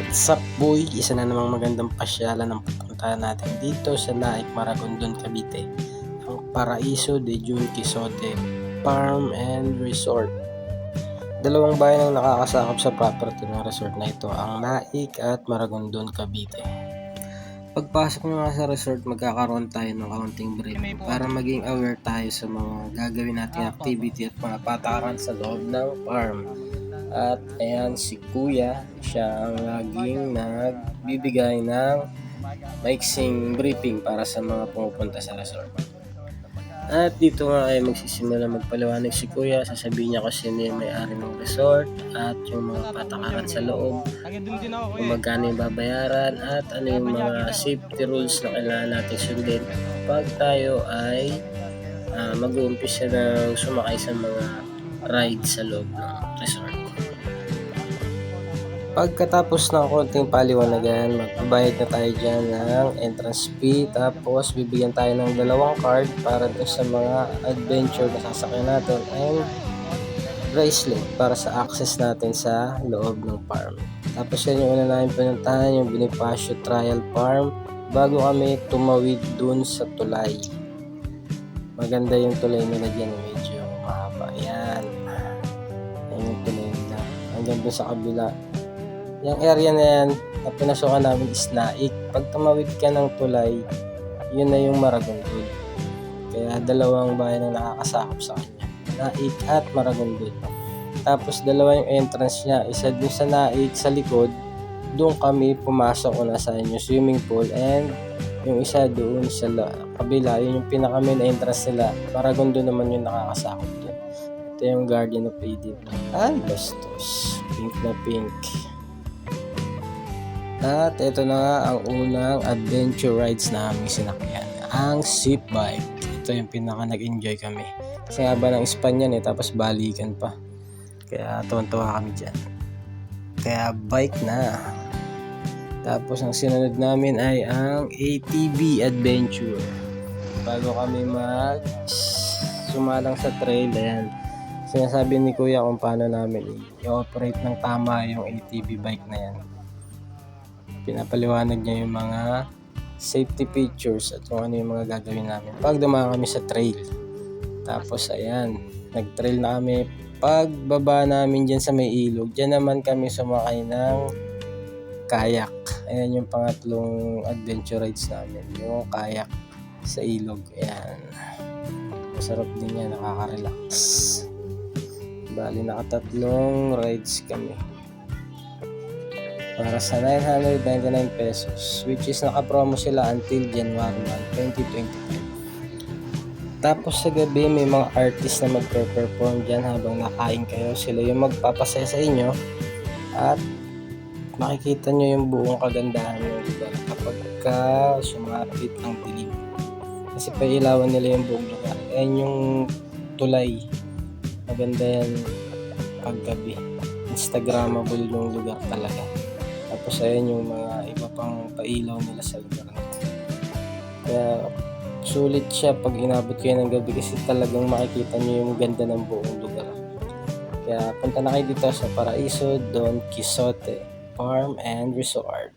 What's up boy? Isa na namang magandang pasyalan ang pupuntahan natin dito sa Naik, Maragondon, Cavite. Ang Paraiso de Jun Quixote Farm and Resort. Dalawang bayan ang nakakasakop sa property ng resort na ito, ang Naik at Maragondon, Cavite. Pagpasok mo nga sa resort, magkakaroon tayo ng kaunting briefing para maging aware tayo sa mga gagawin nating activity at mga patakaran sa loob ng farm. At ayan si Kuya, siya ang laging nagbibigay ng maiksing briefing para sa mga pumupunta sa resort. At dito nga ay magsisimula magpaliwanag si Kuya, sasabihin niya kung sino yung may-ari ng resort at yung mga patakaran sa loob, kung magkano yung babayaran at ano yung mga safety rules na kailangan natin sundin pag tayo ay mag-uumpisa ng sumakay sa mga ride sa loob ng resort. Pagkatapos ng konting paliwanagan, magbabayad na tayo dyan ng entrance fee, tapos bibigyan tayo ng 2 card para doon sa mga adventure na sasakyan natin and bracelet para sa access natin sa loob ng farm. Tapos yan yung una namin pinuntahan, yung Bonifacio Trial Farm, bago kami tumawid dun sa tulay. Maganda yung tulay nila dyan, medyo mahaba. Yan yung tulay nila hanggang dun sa kabila. Yung area na yan na pinasukan namin is Naik. Pag tumawid ka ng tulay, yun na yung Maragondon. Kaya dalawang bayan ang nakakasakop sa kanya, Naik at Maragondon. Tapos dalawa yung entrance niya, isa dun sa Naik sa likod, doon kami pumasok na sa inyo swimming pool, and yung isa doon sa kabila, yun yung pinaka main entrance nila. Maragondon naman yung nakakasakop doon. Ito yung Garden of Eden. Ay, bastos. Pink na pink. At ito na nga ang unang adventure rides na aming sinakyan, ang zip bike. Ito yung pinaka nag-enjoy kami. Kasi nga ba ng Espanya tapos balikan pa. Kaya tuwan-tuwa kami dyan. Kaya bike na. Tapos ang sinunod namin ay ang ATV adventure. Bago kami sumalang sa trail, ayan, sinasabi ni Kuya kung paano namin i-operate ng tama yung ATV bike na yan. Pinapaliwanag niya yung mga safety features at kung ano yung mga gagawin namin pag dumaan kami sa trail. Tapos ayan, nag-trail na kami. Pagbaba namin dyan sa may ilog, dyan naman kami sumakay ng kayak. Ayan yung pangatlong adventure rides namin, yung kayak sa ilog. Ayan, masarap din yan, nakaka-relax. Bali nakatatlong rides kami para sa 999 pesos, which is naka-promo sila until January 1, 2025. Tapos sa gabi may mga artist na magpe-perform dyan habang nakain kayo. Sila yung magpapasaya sa inyo at makikita nyo yung buong kagandahan ng lugar kapag sumapit ang dilim. Kasi pailawan nila yung buong lugar. Ayan yung tulay. Maganda yan paggabi. Instagrammable yung lugar talaga. Tapos ayan yung mga iba pang pailaw nila sa lugar. Kaya sulit siya pag inabot kayo ng gabi kasi talagang makikita nyo yung ganda ng buong lugar. Kaya punta na kayo dito sa Paraiso Don Quixote Farm and Resort.